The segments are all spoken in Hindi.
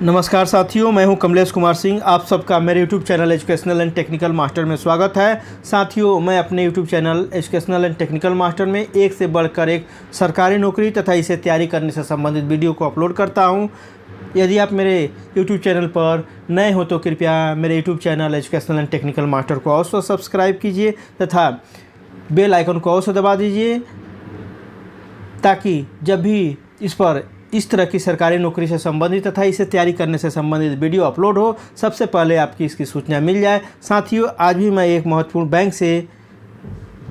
नमस्कार साथियों, मैं हूं कमलेश कुमार सिंह। आप सबका मेरे YouTube channel educational and technical master में स्वागत है। साथियों, मैं अपने YouTube channel educational and technical master में एक से बढ़कर एक सरकारी नौकरी तथा इसे तैयारी करने से संबंधित वीडियो को अपलोड करता हूं। यदि आप मेरे YouTube चैनल पर नए हो तो कृपया मेरे YouTube channel educational and technical master को अवश्य सब्सक्राइब कीजिए तथा बेल आइकन को अवश्य दबा दीजिए, ताकि जब भी इस तरह की सरकारी नौकरी से संबंधित तथा इसे तैयारी करने से संबंधित वीडियो अपलोड हो, सबसे पहले आपकी इसकी सूचना मिल जाए। साथियों, आज भी मैं एक महत्वपूर्ण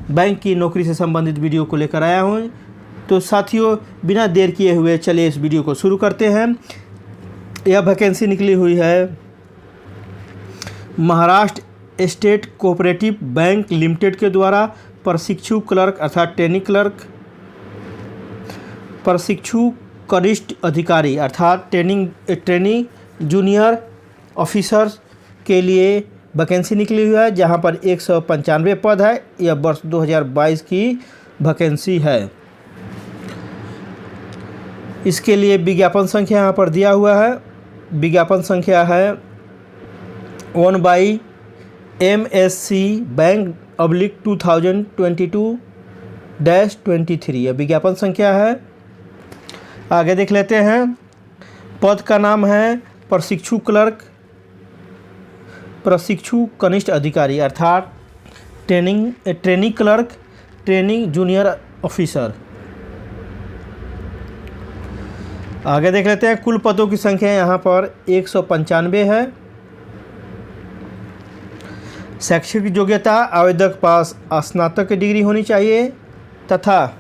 बैंक की नौकरी से संबंधित वीडियो को लेकर आया हूं। तो साथियों, बिना देर किए हुए चलिए इस वीडियो को शुरू करते हैं। यह वैकेंसी निकली हुई है Maharashtra state cooperative bank limited के द्वारा प्रशिक्षु क्लर्क अर्थात ट्रेनिंग क्लर्क, प्रशिक्षु कनिष्ठ अधिकारी अर्थात ट्रेनिंग जूनियर ऑफिसर के लिए वैकेंसी निकली हुई है, जहां पर 195 पद है। यह वर्ष 2022 की वैकेंसी है। इसके लिए विज्ञापन संख्या यहाँ पर दिया हुआ है। विज्ञापन संख्या है 1/MSC बैंक /2022-23। यह विज्ञापन संख्या है। आगे देख लेते हैं। पद का नाम है प्रशिक्षु क्लर्क, प्रशिक्षु कनिष्ठ अधिकारी अर्थात training clerk, training junior officer. आगे देख लेते हैं। कुल पदों की संख्या यहाँ पर 195 है। शैक्षिक योग्यता आवेदक पास स्नातक की डिग्री होनी चाहिए तथा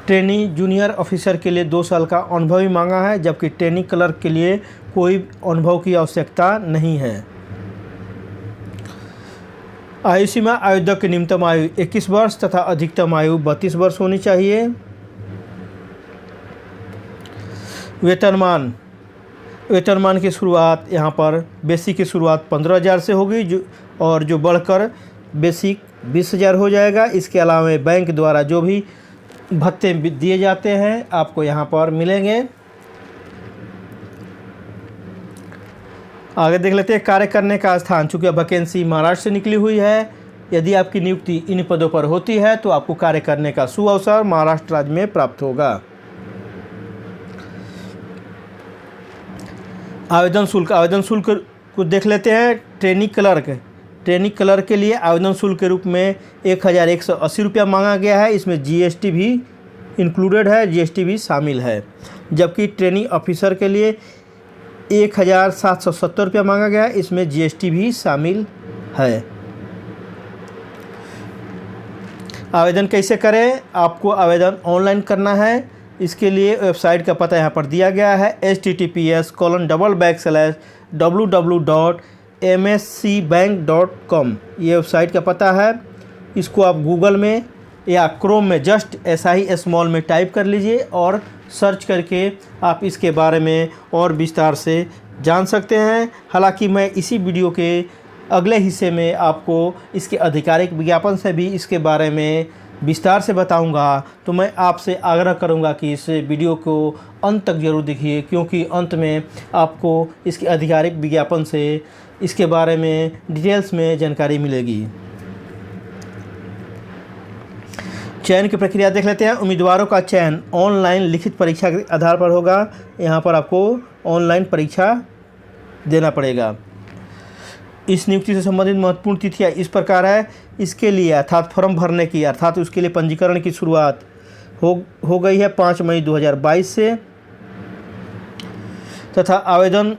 ट्रेनिंग जूनियर ऑफिसर के लिए 2 साल का अनुभव ही मांगा है, जबकि ट्रेनिंग क्लर्क के लिए कोई अनुभव की आवश्यकता नहीं है। आयु सीमा आवेदक की न्यूनतम आयु 21 वर्ष तथा अधिकतम आयु 32 वर्ष होनी चाहिए। वेतनमान की शुरुआत यहाँ पर बेसिक की शुरुआत 15,000 से होगी और जो बढ़कर बेसिक 20,000 हो जाएगा। इसके अलावा बैंक द्वारा जो भी भत्ते दिए जाते हैं आपको यहाँ पर मिलेंगे। आगे देख लेते हैं। कार्य करने का स्थान, चूँकि वैकेंसी महाराष्ट्र से निकली हुई है, यदि आपकी नियुक्ति इन पदों पर होती है तो आपको कार्य करने का सुअवसर महाराष्ट्र राज्य में प्राप्त होगा। आवेदन शुल्क को देख लेते हैं। ट्रेनिंग क्लर्क के लिए आवेदन शुल्क के रूप में 1,180 रुपया मांगा गया है। इसमें जीएसटी भी इंक्लूडेड है, जीएसटी भी शामिल है। जबकि ट्रेनिंग ऑफिसर के लिए 1,770 रुपया मांगा गया है। इसमें जीएसटी भी शामिल है। आवेदन कैसे करें? आपको आवेदन ऑनलाइन करना है। इसके लिए वेबसाइट का पता यहाँ पर दिया गया है https://www.mscbank.com। ये वेबसाइट का पता है। इसको आप गूगल में या क्रोम में जस्ट SI स्मॉल में टाइप कर लीजिए और सर्च करके आप इसके बारे में और विस्तार से जान सकते हैं। हालांकि मैं इसी वीडियो के अगले हिस्से में आपको इसके आधिकारिक विज्ञापन से भी इसके बारे में विस्तार से बताऊंगा। तो मैं आपसे आग्रह करूंगा कि इस वीडियो को अंत तक जरूर देखिए, क्योंकि अंत में आपको इसके आधिकारिक विज्ञापन से इसके बारे में डिटेल्स में जानकारी मिलेगी। चयन की प्रक्रिया देख लेते हैं। उम्मीदवारों का चयन ऑनलाइन लिखित परीक्षा के आधार पर होगा। यहाँ पर आपको ऑनलाइन परीक्षा देना पड़ेगा। इस नियुक्ति से संबंधित महत्वपूर्ण तिथियाँ इस प्रकार है। इसके लिए अर्थात फॉर्म भरने की अर्थात उसके लिए पंजीकरण की शुरुआत हो गई है 5 मई 2022 से तथा आवेदन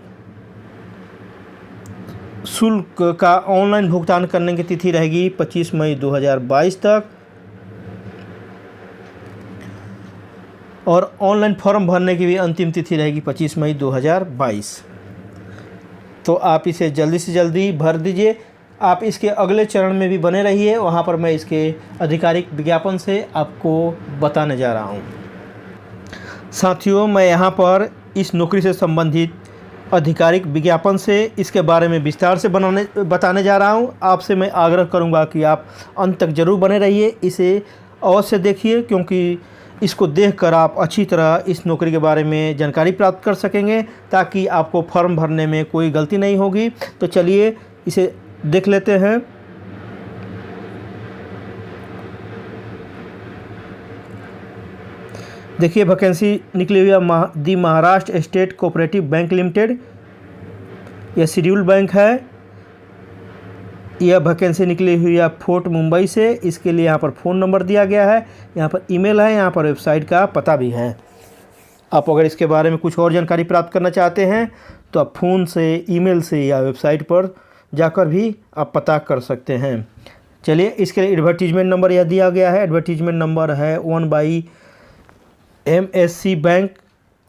शुल्क का ऑनलाइन भुगतान करने की तिथि रहेगी 25 मई 2022 तक और ऑनलाइन फॉर्म भरने की भी अंतिम तिथि रहेगी 25 मई 2022। तो आप इसे जल्दी से जल्दी भर दीजिए। आप इसके अगले चरण में भी बने रहिए, वहाँ पर मैं इसके आधिकारिक विज्ञापन से आपको बताने जा रहा हूँ। साथियों, मैं यहाँ पर इस नौकरी से संबंधित आधिकारिक विज्ञापन से इसके बारे में विस्तार से बताने जा रहा हूँ। आपसे मैं आग्रह करूँगा कि आप अंत तक ज़रूर बने रहिए, इसे अवश्य देखिए, क्योंकि इसको देखकर आप अच्छी तरह इस नौकरी के बारे में जानकारी प्राप्त कर सकेंगे, ताकि आपको फॉर्म भरने में कोई गलती नहीं होगी। तो चलिए इसे देख लेते हैं। देखिए वैकेंसी निकली हुई है the Maharashtra state cooperative bank limited, यह शेड्यूल्ड बैंक है। यह वैकेंसी निकली हुई है फोर्ट मुंबई से। इसके लिए यहाँ पर फ़ोन नंबर दिया गया है, यहाँ पर ईमेल है, यहाँ पर वेबसाइट का पता भी है। आप अगर इसके बारे में कुछ और जानकारी प्राप्त करना चाहते हैं तो आप फ़ोन से, ईमेल से या वेबसाइट पर जाकर भी आप पता कर सकते हैं। चलिए इसके लिए एडवर्टीजमेंट नंबर यह दिया गया है। एडवर्टीजमेंट नंबर है 1/MSC बैंक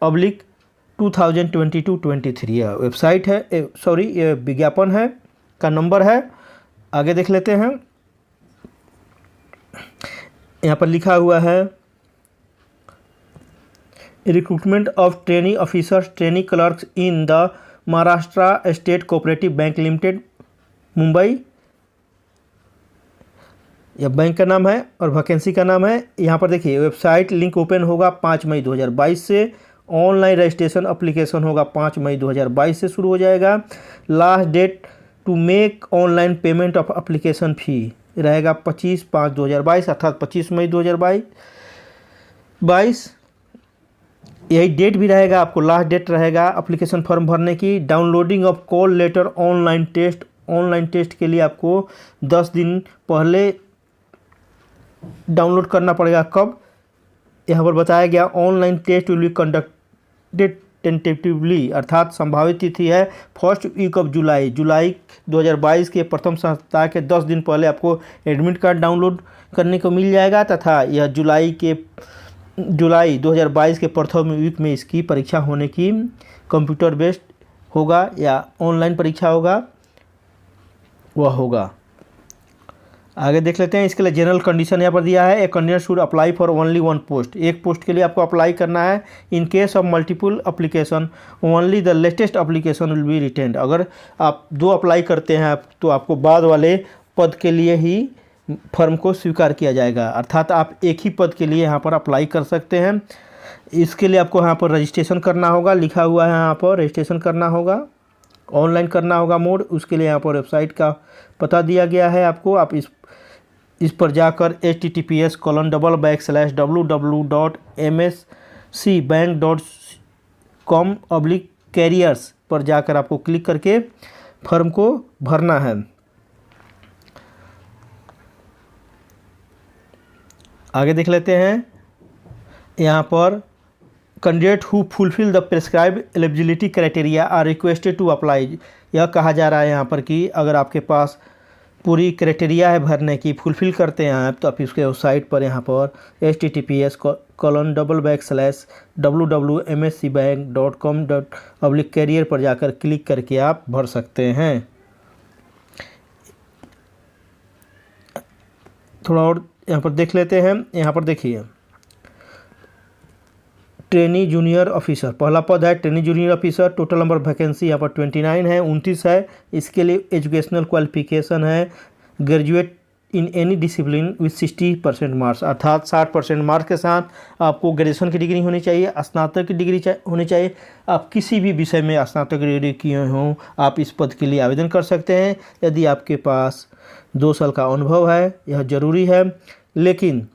/ 2022-23। यह वेबसाइट है, यह विज्ञापन है का नंबर है। आगे देख लेते हैं। यहाँ पर लिखा हुआ है recruitment of trainee officers, trainee clerks in the Maharashtra state cooperative bank limited Mumbai, यह बैंक का नाम है और वैकेंसी का नाम है। यहाँ पर देखिए वेबसाइट लिंक ओपन होगा 5 मई 2022 से। ऑनलाइन रजिस्ट्रेशन एप्लीकेशन होगा 5 मई 2022 से शुरू हो जाएगा। Last date to make online payment of application fee रहेगा 25/5/2022 अर्थात 25 मई 2022। यही डेट भी रहेगा, आपको लास्ट डेट रहेगा एप्लीकेशन फॉर्म भरने की। Downloading of call letter online test, online test के लिए आपको 10 दिन पहले डाउनलोड करना पड़ेगा। कब, यहाँ पर बताया गया online test will be conducted tentatively, अर्थात संभावित तिथि है फर्स्ट वीक ऑफ जुलाई 2022 के प्रथम सप्ताह के 10 दिन पहले आपको एडमिट कार्ड डाउनलोड करने को मिल जाएगा, तथा यह जुलाई 2022 के प्रथम वीक में इसकी परीक्षा होने की कंप्यूटर बेस्ड होगा या ऑनलाइन परीक्षा होगा वह होगा। आगे देख लेते हैं। इसके लिए जनरल कंडीशन यहाँ पर दिया है। A candidate should apply for only 1 post, एक पोस्ट के लिए आपको अप्लाई करना है। In case of multiple application only the latest application will be retained, अगर आप 2 अप्लाई करते हैं तो आपको बाद वाले पद के लिए ही फर्म को स्वीकार किया जाएगा, अर्थात आप एक ही पद के लिए यहाँ पर अप्लाई कर सकते हैं। इसके लिए आपको यहाँ पर रजिस्ट्रेशन करना होगा, लिखा हुआ है यहाँ पर रजिस्ट्रेशन करना होगा, ऑनलाइन करना होगा मोड। उसके लिए यहाँ पर वेबसाइट का पता दिया गया है आपको। आप इस पर जाकर https://www.mscbank.com/careers पर जाकर आपको क्लिक करके फॉर्म को भरना है। आगे देख लेते हैं। यहाँ पर candidate who fulfil the prescribe eligibility criteria are requested to apply, यह कहा जा रहा है यहाँ पर कि अगर आपके पास पूरी क्राइटेरिया है भरने की, फुलफ़िल करते हैं आप, तो आप इसके वेबसाइट पर यहाँ पर https://www.mscbank.com/career पर जाकर क्लिक करके आप भर सकते हैं। थोड़ा और यहाँ पर देख लेते हैं। यहाँ पर देखिए ट्रेनी जूनियर ऑफिसर पहला पद है, trainee junior officer. Total number vacancy यहाँ पर 29 है, 29 है। इसके लिए एजुकेशनल क्वालिफिकेशन है graduate in any discipline with 60% marks, अर्थात 60% मार्क्स के साथ आपको ग्रेजुएशन की डिग्री होनी चाहिए, स्नातक की डिग्री होनी चाहिए। आप किसी भी विषय में स्नातक डिग्री किए हों आप इस पद के लिए आवेदन कर सकते हैं। यदि आपके पास 2 साल का अनुभव है, यह ज़रूरी है। लेकिन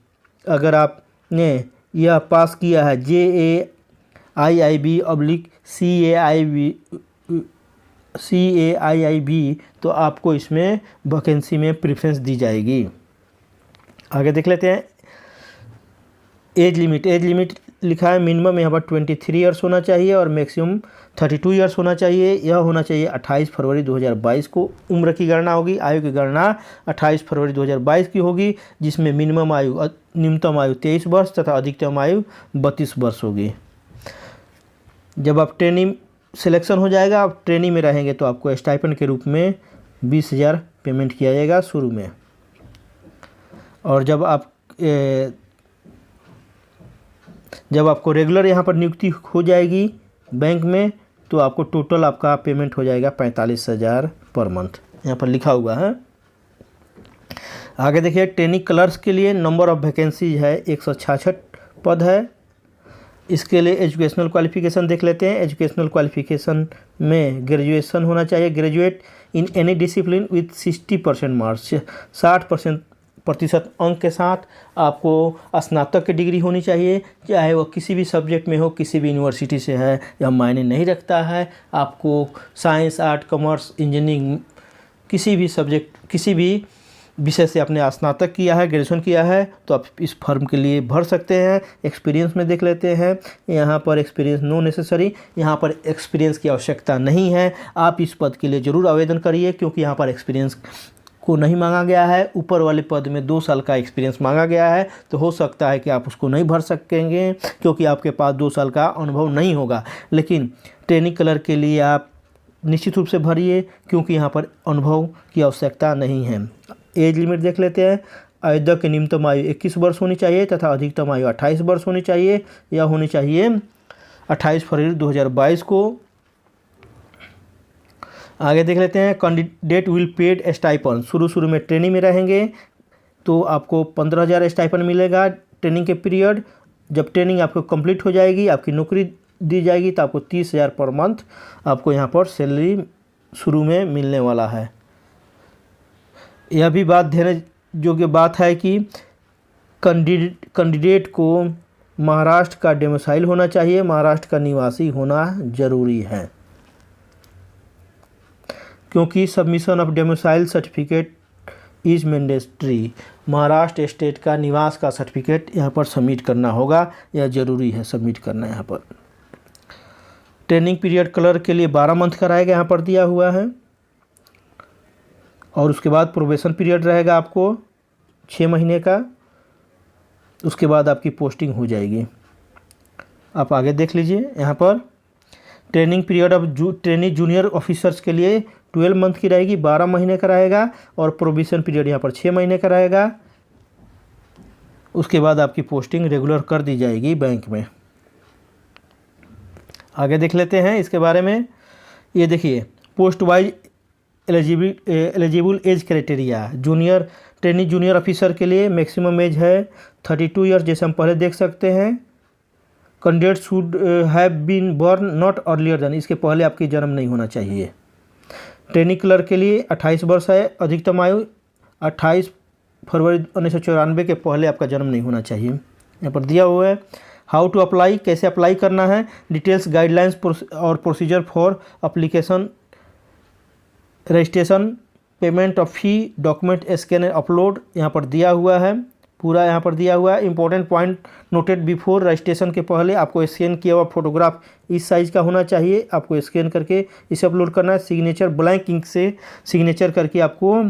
अगर आपने यह पास किया है JAIIB/CAIIB तो आपको इसमें वैकेंसी में प्रेफरेंस दी जाएगी। आगे देख लेते हैं। एज लिमिट लिखा है मिनिमम यहाँ पर 23 ईयर्स होना चाहिए और मैक्सिमम 32 ईयर्स होना चाहिए। यह होना चाहिए 28 फरवरी 2022 को उम्र की गणना होगी। आयु की गणना 28 फरवरी 2022 की होगी, जिसमें न्यूनतम आयु 23 वर्ष तथा अधिकतम आयु 32 वर्ष होगी। जब आप ट्रेनिंग सिलेक्शन हो जाएगा, आप ट्रेनिंग में रहेंगे तो आपको स्टाइपेंड के रूप में 20,000 पेमेंट किया जाएगा शुरू में। और जब आपको रेगुलर यहाँ पर नियुक्ति हो जाएगी बैंक में तो आपको टोटल आपका पेमेंट हो जाएगा 45,000 पर मंथ, यहाँ पर लिखा हुआ है। आगे देखिए ट्रेनिंग क्लर्क्स के लिए नंबर ऑफ वैकेंसी है 166 पद है। इसके लिए एजुकेशनल क्वालिफ़िकेशन देख लेते हैं। एजुकेशनल क्वालिफ़िकेशन में ग्रेजुएशन होना चाहिए, graduate in any discipline with 60% marks, 60% अंक के साथ आपको स्नातक की डिग्री होनी चाहिए, चाहे वो किसी भी सब्जेक्ट में हो, किसी भी यूनिवर्सिटी से है, यह मायने नहीं रखता है। आपको साइंस, आर्ट, कॉमर्स, इंजीनियरिंग, किसी भी सब्जेक्ट, किसी भी विषय से आपने स्नातक किया है, ग्रेजुएशन किया है, तो आप इस फॉर्म के लिए भर सकते हैं। एक्सपीरियंस में देख लेते हैं। यहाँ पर एक्सपीरियंस नो नेसेसरी, यहाँ पर एक्सपीरियंस की आवश्यकता नहीं है। आप इस पद के लिए ज़रूर आवेदन करिए, क्योंकि यहाँ पर एक्सपीरियंस को नहीं मांगा गया है। ऊपर वाले पद में 2 साल का एक्सपीरियंस मांगा गया है, तो हो सकता है कि आप उसको नहीं भर सकेंगे, क्योंकि आपके पास 2 साल का अनुभव नहीं होगा। लेकिन ट्रेनिंग क्लर्क के लिए आप निश्चित रूप से भरिए, क्योंकि यहाँ पर अनुभव की आवश्यकता नहीं है। एज लिमिट देख लेते हैं। आवेदक की न्यूनतम आयु 21 वर्ष होनी चाहिए तथा अधिकतम आयु 28 वर्ष होनी चाहिए। यह होनी चाहिए 28 फरवरी 2022 को। आगे देख लेते हैं। कैंडिडेट विल पेड स्टाइपेंड, शुरू में ट्रेनिंग में रहेंगे तो आपको 15,000 स्टाइपेंड मिलेगा ट्रेनिंग के पीरियड। जब ट्रेनिंग आपको कंप्लीट हो जाएगी, आपकी नौकरी दी जाएगी, तो आपको 30,000 पर मंथ आपको यहाँ पर सैलरी शुरू में मिलने वाला है। यह भी बात ध्यान योग्य बात है कि कैंडिडेट को महाराष्ट्र का डोमिसाइल होना चाहिए, महाराष्ट्र का निवासी होना जरूरी है, क्योंकि submission of domicile certificate is mandatory. Maharashtra state का निवास का सर्टिफिकेट यहाँ पर सबमिट करना होगा, यह जरूरी है सबमिट करना। यहाँ पर ट्रेनिंग पीरियड क्लर्क के लिए 12 मंथ का रहेगा, यहाँ पर दिया हुआ है। और उसके बाद प्रोबेशन पीरियड रहेगा आपको 6 महीने का, उसके बाद आपकी पोस्टिंग हो जाएगी। आप आगे देख लीजिए। यहाँ पर training period of trainee junior officers के लिए 12 मंथ की रहेगी, 12 महीने का रहेगा। और प्रोबेशन पीरियड यहाँ पर 6 महीने का रहेगा। उसके बाद आपकी पोस्टिंग रेगुलर कर दी जाएगी बैंक में। आगे देख लेते हैं इसके बारे में। ये देखिए, post wise eligible age criteria. Trainee junior officer के लिए मैक्सिमम एज है 32 ईयर्स, जैसे हम पहले देख सकते हैं। Candidate should have been born not earlier than, इसके पहले आपकी जन्म नहीं होना चाहिए। ट्रेनी क्लर्क के लिए 28 वर्ष है, अधिकतम आयु 28 फरवरी 1994 के पहले आपका जन्म नहीं होना चाहिए। यहाँ पर दिया हुआ है हाउ टू अप्लाई, कैसे अप्लाई करना है, डिटेल्स, गाइडलाइंस और procedure for application, registration, payment of fee, document scan and upload यहाँ पर दिया हुआ है, पूरा यहाँ पर दिया हुआ है। Important point noted before, registration के पहले आपको स्कैन किया हुआ फोटोग्राफ इस साइज़ का होना चाहिए, आपको स्कैन करके इसे अपलोड करना है। सिग्नेचर ब्लैंक इंक से सिग्नेचर करके आपको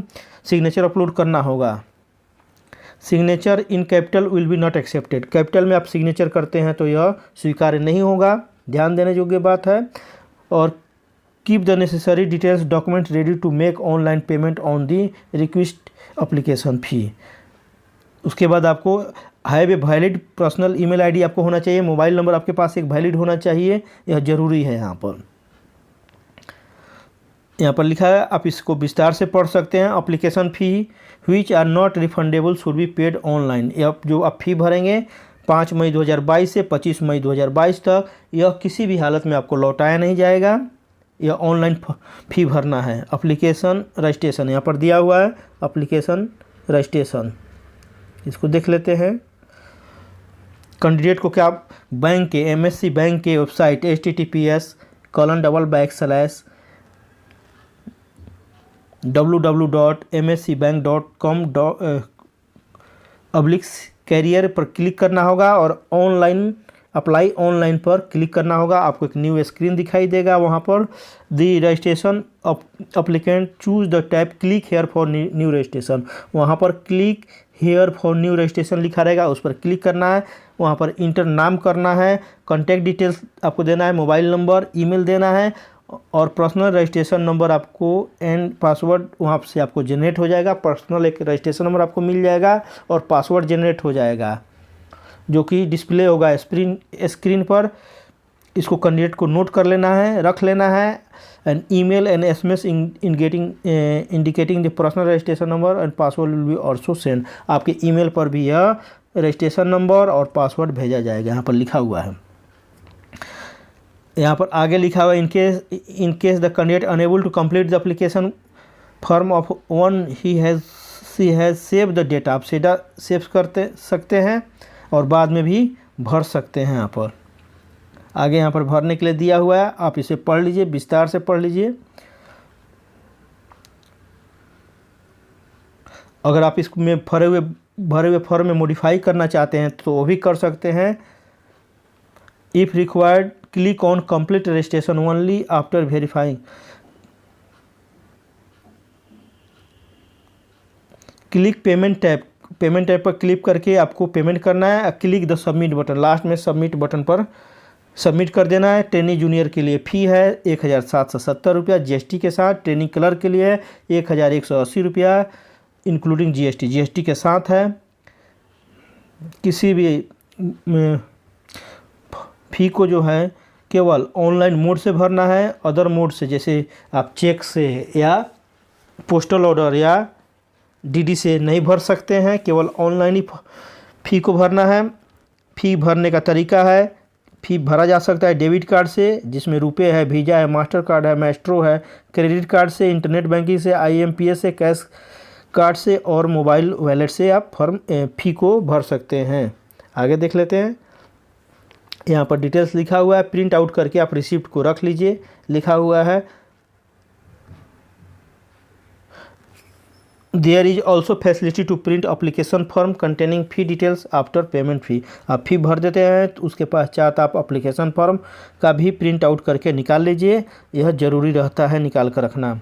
सिग्नेचर अपलोड करना होगा। Signature in capital will be not accepted, capital में आप सिग्नेचर करते हैं तो यह स्वीकार्य नहीं होगा, ध्यान देने योग्य बात है। और keep the necessary details document ready to make online payment on the request application fee. उसके बाद आपको have a valid personal email ID आपको होना चाहिए, मोबाइल नंबर आपके पास एक वैलिड होना चाहिए, यह जरूरी है। यहाँ पर लिखा है, आप इसको विस्तार से पढ़ सकते हैं। Application fee which are not refundable should be paid online. यह जो आप फ़ी भरेंगे 5 मई 2022 से 25 मई 2022 तक, यह किसी भी हालत में आपको लौटाया नहीं जाएगा, यह ऑनलाइन फ़ी भरना है। एप्लीकेशन रजिस्ट्रेशन यहाँ पर दिया हुआ है, एप्लीकेशन रजिस्ट्रेशन इसको देख लेते हैं। कैंडिडेट को क्या बैंक के एमएससी बैंक के वेबसाइट https://www.mscbank.com/career पर क्लिक करना होगा और ऑनलाइन अप्लाई ऑनलाइन पर क्लिक करना होगा। आपको एक न्यू स्क्रीन दिखाई देगा, वहाँ पर the registration applicant choose the tab click here for new registration, वहाँ पर click here for new registration लिखा रहेगा, उस पर क्लिक करना है। वहाँ पर इंटर नाम करना है, कॉन्टैक्ट डिटेल्स आपको देना है, मोबाइल नंबर, ईमेल देना है और पर्सनल रजिस्ट्रेशन नंबर आपको एंड पासवर्ड वहाँ से आपको जनरेट हो जाएगा। पर्सनल एक रजिस्ट्रेशन नंबर आपको मिल जाएगा और पासवर्ड जनरेट हो जाएगा, जो कि डिस्प्ले होगा स्क्रीन पर। इसको कैंडिडेट को नोट कर लेना है, रख लेना है। And email and SMS indicating the personal registration number and password will be also send. आपके ईमेल पर भी यह रजिस्ट्रेशन नंबर और पासवर्ड भेजा जाएगा, यहाँ पर लिखा हुआ है। यहाँ पर आगे लिखा हुआ है in case the candidate unable to complete the application form of one he has save the data, आप सेव करते सकते हैं और बाद में भी भर सकते हैं। यहाँ पर आगे यहाँ पर भरने के लिए दिया हुआ है, आप इसे पढ़ लीजिए, विस्तार से पढ़ लीजिए। अगर आप इसमें भरे हुए फॉर्म में मॉडिफाई करना चाहते हैं तो वो भी कर सकते हैं। If required click on complete registration only after verifying, click payment tab पर क्लिक करके आपको पेमेंट करना है। Click the submit button, last में सबमिट बटन पर सबमिट कर देना है। ट्रेनिंग जूनियर के लिए फ़ी है 1770 रुपया जीएसटी के साथ। ट्रेनिंग क्लर्क के लिए 1180 रुपया इंक्लूडिंग जीएसटी के साथ है। किसी भी फ़ी को जो है केवल ऑनलाइन मोड से भरना है, अदर मोड से जैसे आप चेक से या पोस्टल ऑर्डर या डीडी से नहीं भर सकते हैं, केवल ऑनलाइन ही फ़ी को भरना है। फ़ी भरने का तरीका है, फ़ी भरा जा सकता है डेबिट कार्ड से जिसमें रुपए है, वीज़ा है, मास्टर कार्ड है, मैस्ट्रो है, क्रेडिट कार्ड से, इंटरनेट बैंकिंग से, आईएमपीएस से, कैश कार्ड से और मोबाइल वॉलेट से आप फ़ी को भर सकते हैं। आगे देख लेते हैं। यहाँ पर डिटेल्स लिखा हुआ है, प्रिंट आउट करके आप रिसिप्ट को रख लीजिए। लिखा हुआ है there is also facility to print application form containing fee details after payment fee. आप फ़ी भर देते हैं तो उसके पश्चात आप अप्लीकेशन फॉर्म का भी प्रिंट आउट करके निकाल लीजिए, यह ज़रूरी रहता है निकाल कर रखना।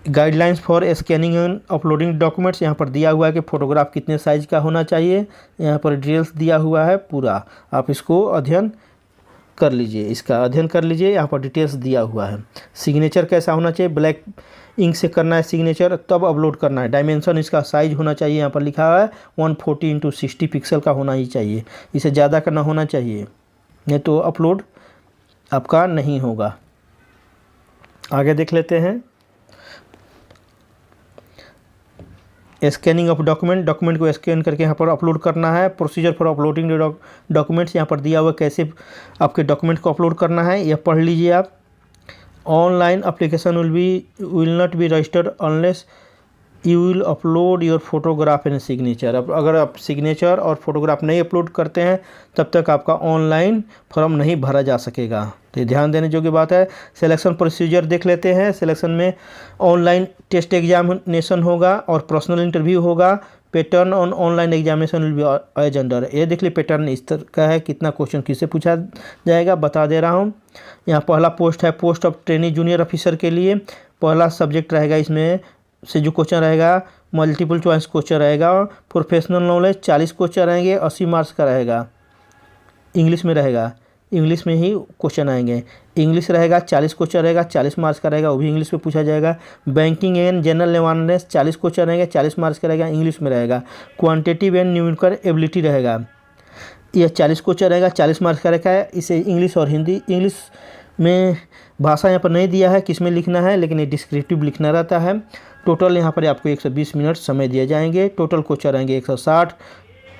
Guidelines for scanning and uploading documents, यहाँ पर दिया हुआ है कि फ़ोटोग्राफ कितने साइज़ का होना चाहिए। यहाँ पर डिटेल्स दिया हुआ है पूरा, आप इसको अध्ययन कर लीजिए, इसका अध्ययन कर लीजिए। यहाँ पर डिटेल्स दिया हुआ है। सिग्नेचर कैसा होना चाहिए, ब्लैक इंक से करना है सिग्नेचर, तब अपलोड करना है। डायमेंशन इसका साइज होना चाहिए, यहाँ पर लिखा हुआ है 140x60 पिक्सल का होना ही चाहिए, इसे ज़्यादा करना होना चाहिए, नहीं तो अपलोड आपका नहीं होगा। आगे देख लेते हैं। स्कैनिंग ऑफ डॉक्यूमेंट को स्कैन करके यहाँ पर अपलोड करना है। प्रोसीजर फॉर अपलोडिंग डॉक्यूमेंट्स, यहाँ पर दिया हुआ कैसे आपके डॉक्यूमेंट को अपलोड करना है, यह पढ़ लीजिए आप। Online application will not be registered unless you will upload your photograph and signature. अब अगर आप सिग्नेचर और फोटोग्राफ नहीं अपलोड करते हैं तब तक आपका ऑनलाइन फॉर्म नहीं भरा जा सकेगा, तो ध्यान देने योग्य बात है। सिलेक्शन प्रोसीजर देख लेते हैं। सिलेक्शन में ऑनलाइन टेस्ट एग्जामिनेशन होगा और पर्सनल इंटरव्यू होगा। Pattern on online examination will be as under, ये देख लीजिए पैटर्न इस तरह का है, कितना क्वेश्चन किससे पूछा जाएगा बता दे रहा हूँ। यहाँ पहला पोस्ट है post of training junior officer के लिए। पहला सब्जेक्ट रहेगा इसमें से जो क्वेश्चन रहेगा मल्टीपल चॉइस क्वेश्चन रहेगा। प्रोफेशनल नॉलेज 40 क्वेश्चन रहेंगे, 80 मार्क्स का रहेगा। इंग्लिश में रहेगा, इंग्लिश में ही क्वेश्चन आएंगे। इंग्लिश रहेगा 40 क्वेश्चन रहेगा, 40 मार्क्स का रहेगा, वो भी इंग्लिश में पूछा जाएगा। Banking and general awareness 40 question रहेंगे, 40 मार्क्स का रहेगा, इंग्लिश में रहेगा। क्वांटिटेटिव एंड न्यूमेरिकल एबिलिटी रहेगा, यह 40 क्वेश्चन रहेगा, 40 मार्क्स का रहेगा। इसे इंग्लिश और हिंदी, इंग्लिश में भाषा यहाँ पर नहीं दिया है किस में लिखना है, लेकिन ये डिस्क्रिप्टिव लिखना रहता है। टोटल यहाँ पर आपको 120 मिनट समय दिए जाएंगे। टोटल क्वेश्चन रहेंगे 160,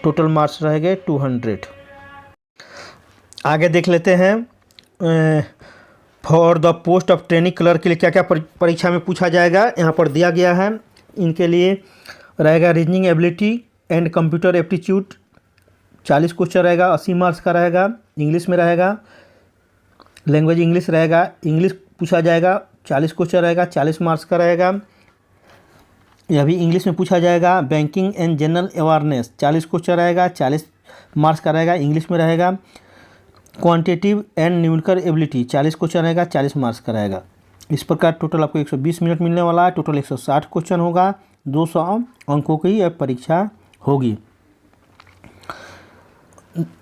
टोटल मार्क्स रहेंगे 200। आगे देख लेते हैं। For the post of training clerk के लिए क्या क्या परीक्षा में पूछा जाएगा यहाँ पर दिया गया है। इनके लिए रहेगा reasoning ability and computer aptitude 40 question रहेगा, 80 मार्क्स का रहेगा। इंग्लिश में रहेगा, लैंग्वेज इंग्लिश रहेगा, इंग्लिश पूछा जाएगा, 40 क्वेश्चन रहेगा, 40 मार्क्स का रहेगा, यह भी इंग्लिश में पूछा जाएगा। Banking and general awareness 40 question रहेगा, 40 मार्क्स का रहेगा, इंग्लिश में रहेगा। Quantitative and numerical ability 40 question रहेगा, 40 मार्क्स का रहेगा। इस प्रकार टोटल आपको 120 मिनट मिलने वाला है। टोटल 160 क्वेश्चन होगा, 200 अंकों की यह परीक्षा होगी।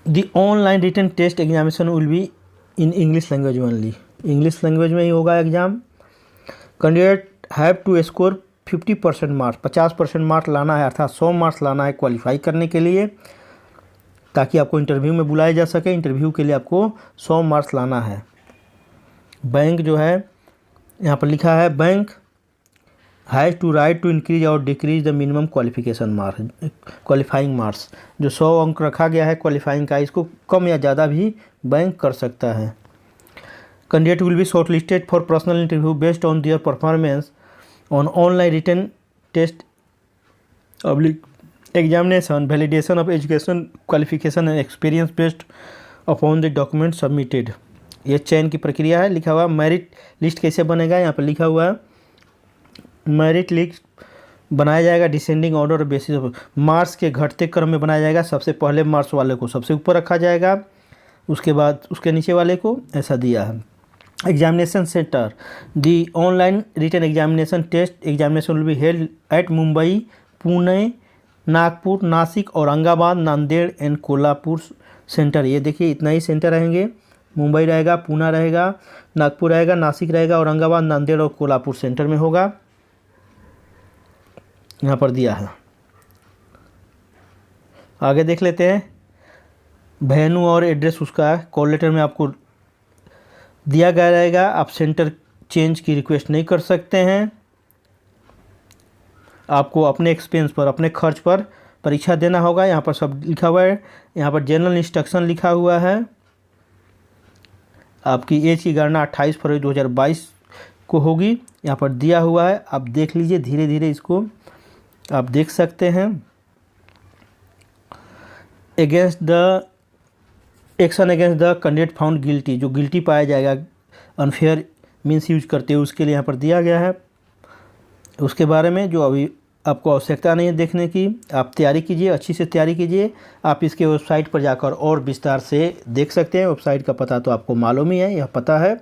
The online written test examination will be in English language only, English language में ही होगा exam. Candidate have to score 50% marks, 50% marks लाना है, अर्थात 100 मार्क्स लाना है क्वालिफाई करने के लिए, ताकि आपको इंटरव्यू में बुलाया जा सके। इंटरव्यू के लिए आपको 100 मार्क्स लाना है। बैंक जो है यहाँ पर लिखा है bank has to right to increase और decrease the minimum qualifying marks. जो 100 अंक रखा गया है क्वालिफाइंग का, इसको कम या ज़्यादा भी बैंक कर सकता है। Candidate will be shortlisted for personal interview based on their performance on online written test examination validation of education qualification and experience based upon the document submitted. ये चयन की प्रक्रिया है। लिखा हुआ मेरिट लिस्ट कैसे बनेगा, यहाँ पर लिखा हुआ है मेरिट लिस्ट बनाया जाएगा descending order basis of marks के घटते क्रम में बनाया जाएगा। सबसे पहले मार्क्स वाले को सबसे ऊपर रखा जाएगा, उसके बाद उसके नीचे वाले को, ऐसा दिया है। Examination centre the online written examination test examination will be held at Mumbai, Pune, Nagpur, Nashik, Aurangabad, Nanded and Kolhapur centre. ये देखिए इतना ही सेंटर रहेंगे। मुंबई रहेगा, पुणे रहेगा, नागपुर रहेगा, नासिक रहेगा, औरंगाबाद, नांदेड़ और कोल्हापुर सेंटर में होगा। यहाँ पर दिया है। आगे देख लेते हैं। वेन्यू और एड्रेस उसका कॉल लेटर में आपको दिया गया रहेगा। आप सेंटर चेंज की रिक्वेस्ट नहीं कर सकते हैं। आपको अपने एक्सपेंस पर, अपने खर्च पर परीक्षा देना होगा। यहाँ पर सब लिखा हुआ है। यहाँ पर जनरल इंस्ट्रक्शन लिखा हुआ है। आपकी एज की गणना 28 फरवरी 2022 को होगी। यहाँ पर दिया हुआ है, आप देख लीजिए। धीरे धीरे इसको आप देख सकते हैं। Against the action against the candidate found guilty, जो गिल्टी पाया जाएगा अनफेयर मीन्स यूज करते हुए, उसके लिए यहाँ पर दिया गया है। उसके बारे में जो अभी आपको आवश्यकता नहीं है देखने की, आप तैयारी कीजिए, अच्छी से तैयारी कीजिए। आप इसके वेबसाइट पर जाकर और विस्तार से देख सकते हैं। वेबसाइट का पता तो आपको मालूम ही है, यह पता है।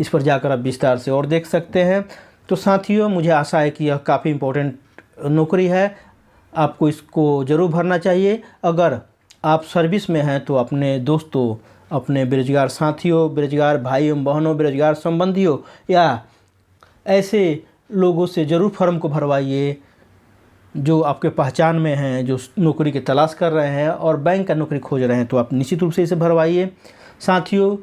इस पर जाकर आप विस्तार से और देख सकते हैं। तो साथियों, मुझे आशा है कि यह काफ़ी इम्पोर्टेंट नौकरी है, आपको इसको ज़रूर भरना चाहिए। अगर आप सर्विस में हैं तो अपने दोस्तों, अपने बेरोजगार साथियों, बेरोजगार भाइयों बहनों, बेरोजगार संबंधियों या ऐसे लोगों से ज़रूर फॉर्म को भरवाइए जो आपके पहचान में हैं, जो नौकरी की तलाश कर रहे हैं और बैंक का नौकरी खोज रहे हैं। तो आप निश्चित रूप से इसे भरवाइए। साथियों,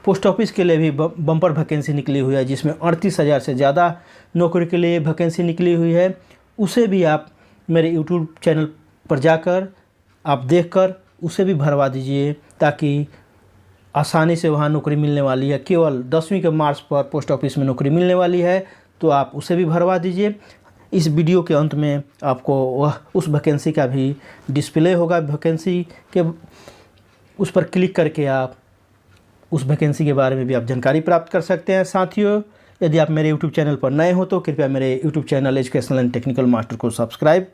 पोस्ट ऑफिस के लिए भी बम्पर वैकेंसी निकली हुई है, जिसमें 38,000 से ज़्यादा नौकरी के लिए वैकेंसी निकली हुई है। उसे भी आप मेरे यूट्यूब चैनल पर जाकर आप देखकर उसे भी भरवा दीजिए, ताकि आसानी से वहाँ नौकरी मिलने वाली है। केवल 10वीं के मार्क्स पर पोस्ट ऑफिस में नौकरी मिलने वाली है, तो आप उसे भी भरवा दीजिए। इस वीडियो के अंत में आपको वह उस वैकेंसी का भी डिस्प्ले होगा। वैकेंसी के उस पर क्लिक करके आप उस वैकेंसी के बारे में भी आप जानकारी प्राप्त कर सकते हैं। साथियों, यदि आप मेरे यूट्यूब चैनल पर नए हो तो कृपया मेरे YouTube channel educational and technical master को सब्सक्राइब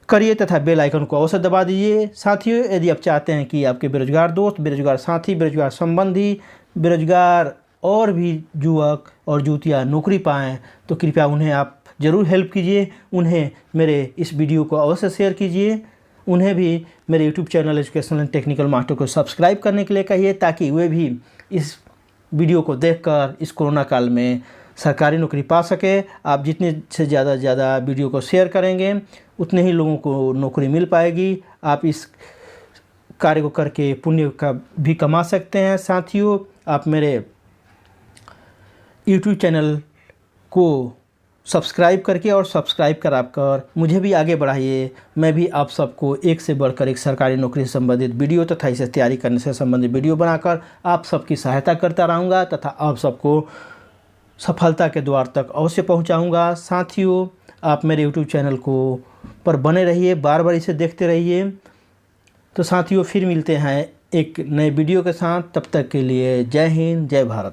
करिए तथा बेल आइकन को अवश्य दबा दीजिए। साथियों, यदि आप चाहते हैं कि आपके बेरोजगार दोस्त, बेरोजगार साथी, बेरोजगार संबंधी, बेरोजगार और भी युवक और युवतियाँ नौकरी पाएँ, तो कृपया उन्हें आप ज़रूर हेल्प कीजिए। उन्हें मेरे इस वीडियो को अवश्य शेयर कीजिए। उन्हें भी मेरे YouTube channel educational and technical master को सब्सक्राइब करने के लिए कहिए, ताकि वे भी इस वीडियो को देखकर इस कोरोना काल में सरकारी नौकरी पा सके। आप जितने से ज़्यादा वीडियो को शेयर करेंगे, उतने ही लोगों को नौकरी मिल पाएगी। आप इस कार्य को करके पुण्य का भी कमा सकते हैं। साथियों, आप मेरे यूट्यूब चैनल को सब्सक्राइब करके और सब्सक्राइब कर मुझे भी आगे बढ़ाइए। मैं भी आप सबको एक से बढ़कर एक सरकारी नौकरी से संबंधित वीडियो तथा इसे तैयारी करने से संबंधित वीडियो बनाकर आप सबकी सहायता करता रहूँगा तथा आप सबको सफलता के द्वार तक अवश्य पहुँचाऊँगा। साथियों, आप मेरे यूट्यूब चैनल को पर बने रहिए, बार बार इसे देखते रहिए। तो साथियों, फिर मिलते हैं एक नए वीडियो के साथ। तब तक के लिए जय हिंद, जय भारत।